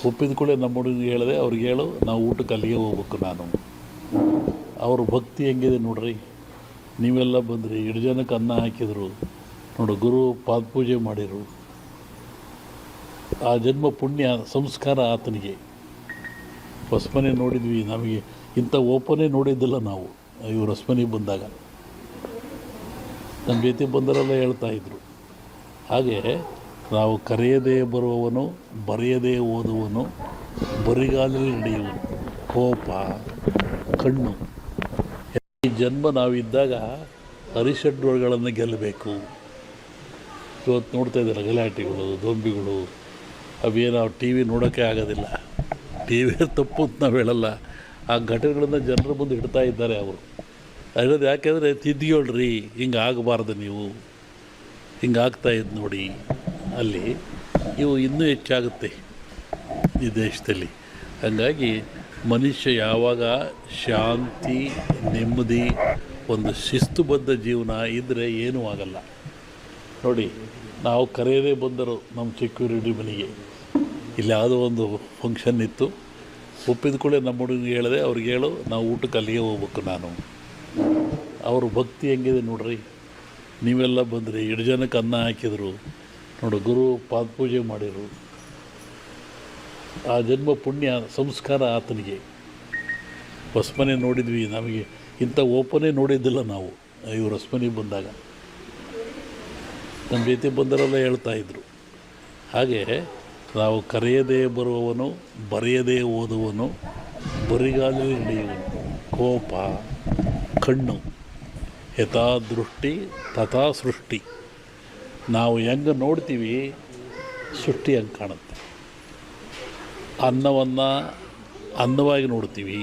ಒಪ್ಪಿದ ಕೂಡಲೇ ನಮ್ಮ ಹುಡುಗನಿಗೆ ಹೇಳಿದೆ, ಅವ್ರಿಗೆ ಹೇಳು ನಾವು ಊಟಕ್ಕೆ ಅಲ್ಲಿಗೆ ಹೋಗ್ಬೇಕು. ನಾನು ಅವ್ರ ಭಕ್ತಿ ಹೆಂಗಿದೆ ನೋಡ್ರಿ. ನೀವೆಲ್ಲ ಬಂದ್ರಿ, 2 ಜನಕ್ಕೆ ಅನ್ನ ಹಾಕಿದರು ನೋಡು, ಗುರು ಪಾದಪೂಜೆ ಮಾಡಿರು. ಆ ಜನ್ಮ ಪುಣ್ಯ ಸಂಸ್ಕಾರ ಆತನಿಗೆ. ಹೊಸಮನೆ ನೋಡಿದ್ವಿ, ನಮಗೆ ಇಂಥ ಓಪನೇ ನೋಡಿದ್ದಿಲ್ಲ ನಾವು. ಇವರು ಹೊಸಮನೆಗೆ ಬಂದಾಗ ನಮ್ಮ ಜೊತೆ ಬಂದರೆಲ್ಲ ಹೇಳ್ತಾಯಿದ್ರು. ಹಾಗೆ ನಾವು ಕರೆಯದೇ ಬರುವವನು, ಬರೆಯದೇ ಓದುವನು, ಬರಿಗಾಲಲ್ಲಿ ನಡೆಯುವನು, ಕೋಪ, ಕಣ್ಣು. ಈ ಜನ್ಮ ನಾವಿದ್ದಾಗ ಹರಿಷಡ್ವರ್ಗಳನ್ನು ಗೆಲ್ಲಬೇಕು. ಇವತ್ತು ನೋಡ್ತಾ ಇದ್ದಾರೆ ಗಲಾಟೆಗಳು, ದೊಂಬಿಗಳು, ಅವೇನು ಟಿ ವಿ ನೋಡೋಕ್ಕೆ ಆಗೋದಿಲ್ಲ. ಟಿ ವಿ ತಪ್ಪು ಅಂತ ನಾವು ಹೇಳಲ್ಲ, ಆ ಘಟನೆಗಳನ್ನು ಜನರ ಮುಂದೆ ಇಡ್ತಾ ಇದ್ದಾರೆ ಅವರು. ಹೇಳೋದು ಯಾಕೆಂದರೆ ತಿದ್ದಿಹೇಳ್ರಿ, ಹಿಂಗೆ ಆಗಬಾರ್ದು, ನೀವು ಹಿಂಗೆ ಆಗ್ತಾಯಿದ್ದು ನೋಡಿ. ಅಲ್ಲಿ ಇವು ಇನ್ನೂ ಹೆಚ್ಚಾಗುತ್ತೆ ಈ ದೇಶದಲ್ಲಿ. ಹಾಗಾಗಿ ಮನುಷ್ಯ ಯಾವಾಗ ಶಾಂತಿ, ನೆಮ್ಮದಿ, ಒಂದು ಶಿಸ್ತುಬದ್ಧ ಜೀವನ ಇದ್ದರೆ ಏನೂ ಆಗಲ್ಲ. ನೋಡಿ, ನಾವು ಕರೆಯದೇ ಬಂದರು ನಮ್ಮ ಸೆಕ್ಯೂರಿಟಿ ಮನೆಗೆ. ಇಲ್ಲಿ ಯಾವುದೋ ಒಂದು ಫಂಕ್ಷನ್ ಇತ್ತು. ಒಪ್ಪಿದ ಕೂಡಲೇ ನಮ್ಮ ಹುಡುಗನಿಗೆ ಹೇಳಿದೆ, ಅವ್ರಿಗೆ ಹೇಳು ನಾವು ಊಟಕ್ಕೆ ಅಲ್ಲಿಗೆ ಹೋಗ್ಬೇಕು. ನಾನು ಅವ್ರ ಭಕ್ತಿ ಹೆಂಗಿದೆ ನೋಡ್ರಿ. ನೀವೆಲ್ಲ ಬಂದ್ರಿ, 2 ಜನಕ್ಕೆ ಅನ್ನ ಹಾಕಿದರು ನೋಡು, ಗುರು ಪಾದಪೂಜೆ ಮಾಡಿರು. ಆ ಜನ್ಮ ಪುಣ್ಯ ಸಂಸ್ಕಾರ ಆತನಿಗೆ. ಹೊಸಮನೆ ನೋಡಿದ್ವಿ, ನಮಗೆ ಇಂಥ ಓಪನೇ ನೋಡಿದ್ದಿಲ್ಲ ನಾವು. ಇವರು ಹೊಸಮನೆಗೆ ಬಂದಾಗ ನಮ್ಮ ಜೊತೆ ಬಂದರೆಲ್ಲ ಹೇಳ್ತಾಯಿದ್ರು. ಹಾಗೆ ನಾವು ಕರೆಯದೇ ಬರುವವನು, ಬರೆಯದೇ ಓದುವನು, ಬರಿಗಾಲಲ್ಲಿ ನಡೆಯುವನು, ಕೋಪ, ಕಣ್ಣು. ಯಥಾ ದೃಷ್ಟಿ ತಥಾ ಸೃಷ್ಟಿ. ನಾವು ಹೆಂಗೆ ನೋಡ್ತೀವಿ ಸೃಷ್ಟಿ ಹಂಗೆ ಕಾಣುತ್ತೆ. ಅನ್ನವನ್ನು ಅನ್ನವಾಗಿ ನೋಡ್ತೀವಿ,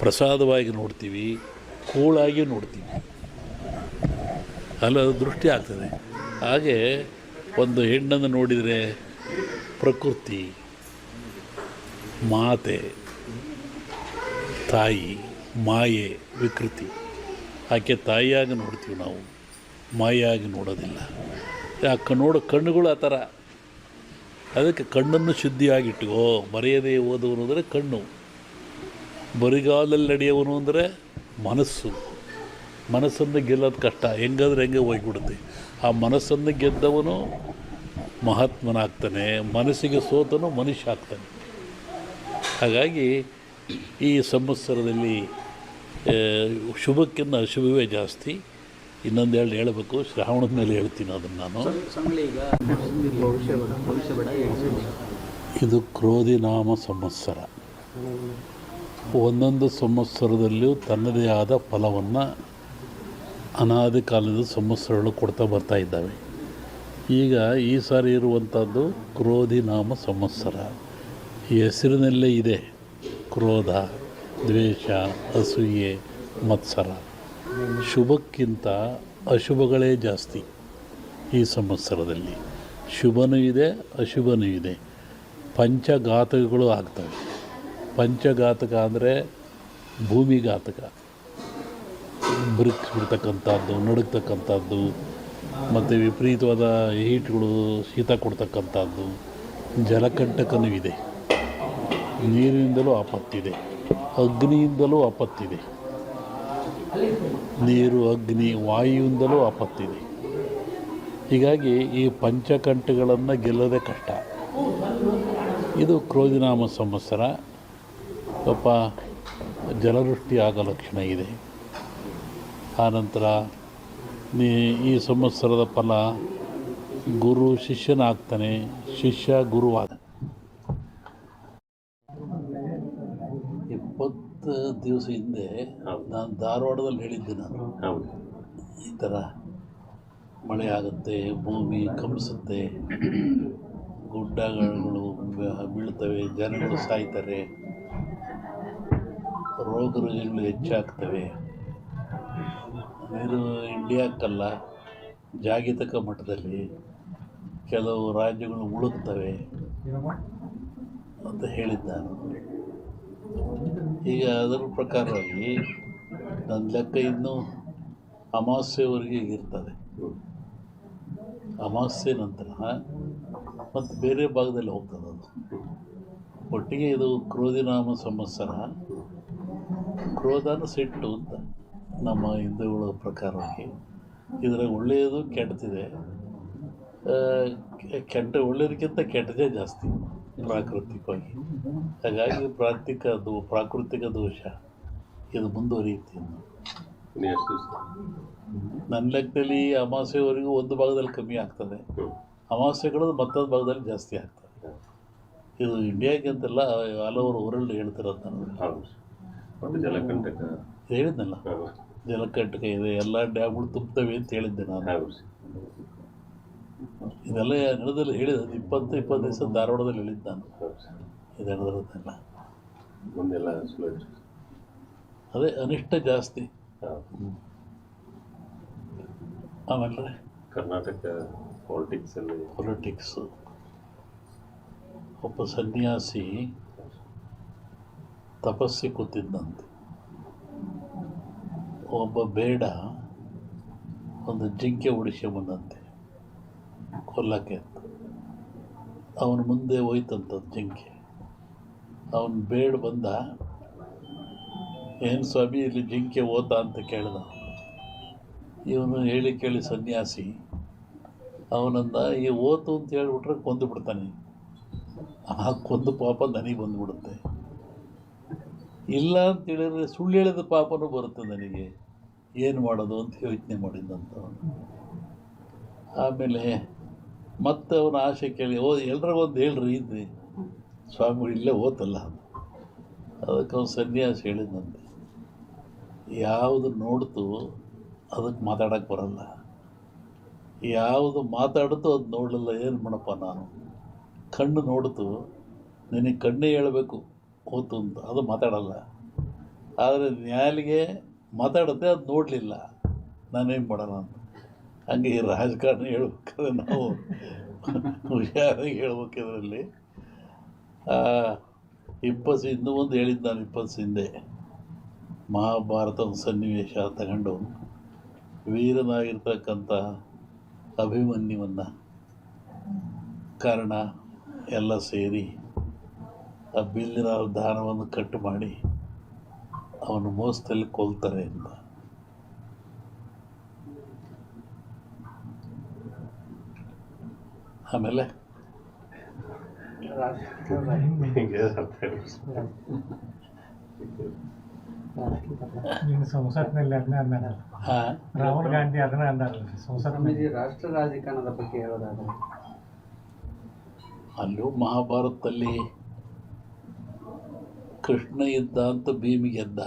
ಪ್ರಸಾದವಾಗಿ ನೋಡ್ತೀವಿ, ಕೂಳಾಗಿ ನೋಡ್ತೀವಿ. ಅಲ್ಲ, ದೃಷ್ಟಿ ಆಗ್ತದೆ. ಹಾಗೆ ಒಂದು ಹೆಣ್ಣನ್ನು ನೋಡಿದರೆ ಪ್ರಕೃತಿ, ಮಾತೆ, ತಾಯಿ, ಮಾಯೆ, ವಿಕೃತಿ. ಆಕೆ ತಾಯಿಯಾಗಿ ನೋಡ್ತೀವಿ ನಾವು, ಮಾಯಾಗಿ ನೋಡೋದಿಲ್ಲ. ಯಾಕೆ ನೋಡೋ ಕಣ್ಣುಗಳು ಆ ಥರ. ಅದಕ್ಕೆ ಕಣ್ಣನ್ನು ಶುದ್ಧಿಯಾಗಿಟ್ಟುಕೋ. ಬರೆಯದೇ ಓದುವನು ಅಂದರೆ ಕಣ್ಣು, ಬರಿಗಾಲಲ್ಲಿ ನಡೆಯುವನು ಅಂದರೆ ಮನಸ್ಸು. ಮನಸ್ಸನ್ನು ಗೆಲ್ಲೋದು ಕಷ್ಟ, ಹೆಂಗಾದ್ರೆ ಹೆಂಗೆ ಹೋಗಿಬಿಡುತ್ತೆ. ಆ ಮನಸ್ಸನ್ನು ಗೆದ್ದವನು ಮಹಾತ್ಮನಾಗ್ತಾನೆ, ಮನಸ್ಸಿಗೆ ಸೋತನು ಮನುಷ್ಯ ಆಗ್ತಾನೆ. ಹಾಗಾಗಿ ಈ ಸಂವತ್ಸರದಲ್ಲಿ ಶುಭಕ್ಕಿಂತ ಅಶುಭವೇ ಜಾಸ್ತಿ. ಇನ್ನೊಂದೆರಡು ಹೇಳಬೇಕು, ಶ್ರಾವಣದ ಮೇಲೆ ಹೇಳ್ತೀನಿ ಅದನ್ನು ನಾನು. ಇದು ಕ್ರೋಧಿ ನಾಮ ಸಂವತ್ಸರ. ಒಂದೊಂದು ಸಂವತ್ಸರದಲ್ಲಿಯೂ ತನ್ನದೇ ಆದ ಫಲವನ್ನು ಅನಾದಿ ಕಾಲದ ಸಂವತ್ಸರಗಳು ಕೊಡ್ತಾ ಬರ್ತಾ ಇದ್ದಾವೆ. ಈಗ ಈ ಸಾರಿ ಇರುವಂಥದ್ದು ಕ್ರೋಧಿ ನಾಮ ಸಂವತ್ಸರ. ಈ ಹೆಸರಿನಲ್ಲೇ ಇದೆ ಕ್ರೋಧ, ದ್ವೇಷ, ಅಸೂಯೆ, ಮತ್ಸರ. ಶುಭಕ್ಕಿಂತ ಅಶುಭಗಳೇ ಜಾಸ್ತಿ ಈ ಸಂವತ್ಸರದಲ್ಲಿ. ಶುಭನೂ ಇದೆ, ಅಶುಭನೂ ಇದೆ. ಪಂಚಘಾತಕಗಳು ಆಗ್ತವೆ. ಪಂಚಘಾತಕ ಅಂದರೆ ಭೂಮಿಘಾತಕ, ಬಿರ್ತಕ್ಕಂಥದ್ದು, ನಡುಗ್ತಕ್ಕಂಥದ್ದು, ಮತ್ತು ವಿಪರೀತವಾದ ಹೀಟ್ಗಳು, ಶೀತ ಕೊಡ್ತಕ್ಕಂಥದ್ದು. ಜಲಕಂಟಕನೂ ಇದೆ, ನೀರಿನಿಂದಲೂ ಆಪತ್ತಿದೆ, ಅಗ್ನಿಯಿಂದಲೂ ಆಪತ್ತಿದೆ. ನೀರು, ಅಗ್ನಿ, ವಾಯುವಿಂದಲೂ ಆಪತ್ತಿದೆ. ಹೀಗಾಗಿ ಈ ಪಂಚಕಂಠಗಳನ್ನು ಗೆಲ್ಲೋದೇ ಕಷ್ಟ. ಇದು ಕ್ರೋಧಿನಾಮ ಸಂವತ್ಸರ. ಸ್ವಲ್ಪ ಜಲವೃಷ್ಟಿ ಆಗೋ ಲಕ್ಷಣ ಇದೆ. ಆನಂತರ ಈ ಸಂವತ್ಸರದ ಫಲ ಗುರು ಶಿಷ್ಯನಾಗ್ತಾನೆ, ಶಿಷ್ಯ ಗುರುವಾದ. 20 ದಿವಸ ಹಿಂದೆ ನಾನು ಧಾರವಾಡದಲ್ಲಿ ಹೇಳಿದ್ದೆ. ನಾನು ಈ ಥರ ಮಳೆ ಆಗುತ್ತೆ, ಭೂಮಿ ಕಂಪಿಸುತ್ತೆ, ಗುಡ್ಡಗಳು ಬೀಳ್ತವೆ, ಜನಗಳು ಸಾಯ್ತಾರೆ, ರೋಗ ರುಜಿನಗಳು ಹೆಚ್ಚಾಗ್ತವೆ. ಇದು ಇಂಡಿಯಾಕ್ಕಲ್ಲ, ಜಾಗತಿಕ ಮಟ್ಟದಲ್ಲಿ ಕೆಲವು ರಾಜ್ಯಗಳು ಮುಳುಗ್ತವೆ ಅಂತ ಹೇಳಿದ್ದಾನು. ಈಗ ಅದರ ಪ್ರಕಾರವಾಗಿ ನನ್ನ ಲೆಕ್ಕ ಇನ್ನೂ ಅಮಾವಾಸ್ಯೆವರೆಗೆ ಇರ್ತದೆ. ಅಮಾವಾಸ್ಯೆ ನಂತರ ಮತ್ತು ಬೇರೆ ಭಾಗದಲ್ಲಿ ಹೋಗ್ತದೆ ಅದು. ಒಟ್ಟಿಗೆ ಇದು ಕ್ರೋಧಿನಾಮ ಸಂವತ್ಸರ. ಕ್ರೋಧನ ಸಿಟ್ಟು ಅಂತ ನಮ್ಮ ಹಿಂದೂಗಳ ಪ್ರಕಾರವಾಗಿ. ಇದರಾಗ ಒಳ್ಳೆಯದು ಕೆಟ್ಟದಿದೆ. ಒಳ್ಳೆಯದಕ್ಕಿಂತ ಕೆಟ್ಟದೇ ಜಾಸ್ತಿ ಪ್ರಾಕೃತಿಕವಾಗಿ. ಹಾಗಾಗಿ ಪ್ರಾಕೃತಿಕ ದೋಷ ಇದು ಮುಂದುವರಿಯುತ್ತೆ. ನನ್ನ ಲೆಕ್ಕದಲ್ಲಿ ಅಮಾವಾಸ್ಯೆವರೆಗೂ ಒಂದು ಭಾಗದಲ್ಲಿ ಕಮ್ಮಿ ಆಗ್ತದೆ, ಅಮಾವಾಸ್ಯೆಗಳು ಮತ್ತೊಂದು ಭಾಗದಲ್ಲಿ ಜಾಸ್ತಿ ಆಗ್ತದೆ. ಇದು ಇಂಡಿಯಾಗೆ ಅಂತೆಲ್ಲ ಹಲವರು ವರ್ಲ್ಡ್ ಹೇಳ್ತಿರೋದು. ನಾನು ಹೇಳಿದ್ನಲ್ಲ, ಜಲಕಂಟಕ ಇದೆ, ಎಲ್ಲ ಡ್ಯಾಮ್ಗಳು ತುಂಬ್ತವೆ ಅಂತ ಹೇಳಿದ್ದೆ ನಾನು. ಇದೆಲ್ಲ ನಡೆದಲ್ಲಿ ಹೇಳಿದ 20 ದಿವಸ ಧಾರವಾಡದಲ್ಲಿ ಹೇಳಿದ್ದು ನಾನು. ಇದು ನಡೆದಿರೋದೆಲ್ಲ ಅದೇ ಅನಿಷ್ಟ ಜಾಸ್ತಿ. ಆಮೇಲೆ ಕರ್ನಾಟಕ ಪೊಲಿಟಿಕ್ಸು. ಒಬ್ಬ ಸನ್ಯಾಸಿ ತಪಸ್ಸಿ ಕೂತಿದ್ದಂತೆ. ಒಬ್ಬ ಬೇಡ ಒಂದು ಜಿಂಕೆ ಬಂದಂತೆ ಕೊಲ್ಲಕ್ಕೆ ಅಂತ. ಅವನ ಮುಂದೆ ಹೋಯ್ತಂಥದ್ದು ಜಿಂಕೆ. ಅವನು ಬೇಡ ಬಂದ, ಏನು ಸ್ವಾಮಿ ಇಲ್ಲಿ ಜಿಂಕೆ ಓತ ಅಂತ ಕೇಳಿದ. ಇವನು ಹೇಳಿ ಕೇಳಿ ಸನ್ಯಾಸಿ ಅವನಂದ, ಈ ಓತು ಅಂತ ಹೇಳಿಬಿಟ್ರೆ ಕೊಂದು ಬಿಡ್ತಾನೆ, ಆ ಕೊಂದು ಪಾಪ ನನಗೆ ಬಂದುಬಿಡುತ್ತೆ. ಇಲ್ಲ ಅಂತ ಹೇಳಿದ್ರೆ ಸುಳ್ಳು ಹೇಳಿದ ಪಾಪನೂ ಬರುತ್ತೆ ನನಗೆ, ಏನು ಮಾಡೋದು ಅಂತ ಯೋಚನೆ ಮಾಡಿದ್ದಂತ. ಆಮೇಲೆ ಮತ್ತೆ ಅವನ ಆಸೆ ಕೇಳಿ, ಎಲ್ರಿಗೊಂದು ಹೇಳ್ರಿ ಇದ್ರಿ ಸ್ವಾಮಿಗಳು ಇಲ್ಲೇ ಓತಲ್ಲ. ಅದಕ್ಕೆ ಅವನು ಸನ್ಯಾಸಿ ಹೇಳಿದಂತೆ, ಯಾವುದು ನೋಡ್ತು ಅದಕ್ಕೆ ಮಾತಾಡೋಕ್ಕೆ ಬರಲ್ಲ, ಯಾವುದು ಮಾತಾಡ್ತು ಅದು ನೋಡಲಿಲ್ಲ, ಏನು ಮಾಡಪ್ಪ ನಾನು. ಕಣ್ಣು ನೋಡ್ತು, ನಿನಗೆ ಕಣ್ಣೇ ಹೇಳಬೇಕು ಓತು ಅಂತ, ಅದು ಮಾತಾಡಲ್ಲ. ಆದರೆ ನ್ಯಾಲಿಗೆ ಮಾತಾಡುತ್ತೆ, ಅದು ನೋಡಲಿಲ್ಲ, ನಾನೇನು ಮಾಡೋಣ ಅಂತ. ಹಂಗೆ ಈ ರಾಜಕಾರಣ ಹೇಳ್ಬೇಕಾದ್ರೆ ನಾವು ಹುಷಾರಾಗಿ ಹೇಳ್ಬೇಕಿದ್ರಲ್ಲಿ. ಇನ್ನೂ ಒಂದು ಹೇಳಿದ್ದು ನಾನು 20 ಹಿಂದೆ, ಮಹಾಭಾರತದ ಸನ್ನಿವೇಶ ತಗೊಂಡು ವೀರನಾಗಿರ್ತಕ್ಕಂಥ ಅಭಿಮನ್ಯುವನ್ನು ಕಾರಣ ಎಲ್ಲ ಸೇರಿ ಆ ಬಿಲ್ಲಿನ ದಾನವನ್ನು ಕಟ್ಟು ಮಾಡಿ ಅವನು ಮೋಸದಲ್ಲಿ ಕೊಲ್ತಾರೆ ಅಂತ. ಆಮೇಲೆ ಸಂಸತ್ನಲ್ಲಿ ಅದನ್ನ ಅಂದಾರಲ್ಲ, ರಾಹುಲ್ ಗಾಂಧಿ ಅದನ್ನ ಅಂದಾರಲ್ಲ ಸಂಸತ್ನಲ್ಲಿ. ರಾಷ್ಟ್ರ ರಾಜಕಾರಣದ ಬಗ್ಗೆ ಹೇಳೋದಾದ್ರೆ ಅಲ್ಲೂ ಮಹಾಭಾರತದಲ್ಲಿ ಕೃಷ್ಣ ಇದ್ದ ಅಂತ ಭೀಮಿಗೆದ್ದ,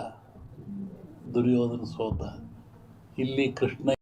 ದುರ್ಯೋಧನ ಸೋತ. ಇಲ್ಲಿ ಕೃಷ್ಣ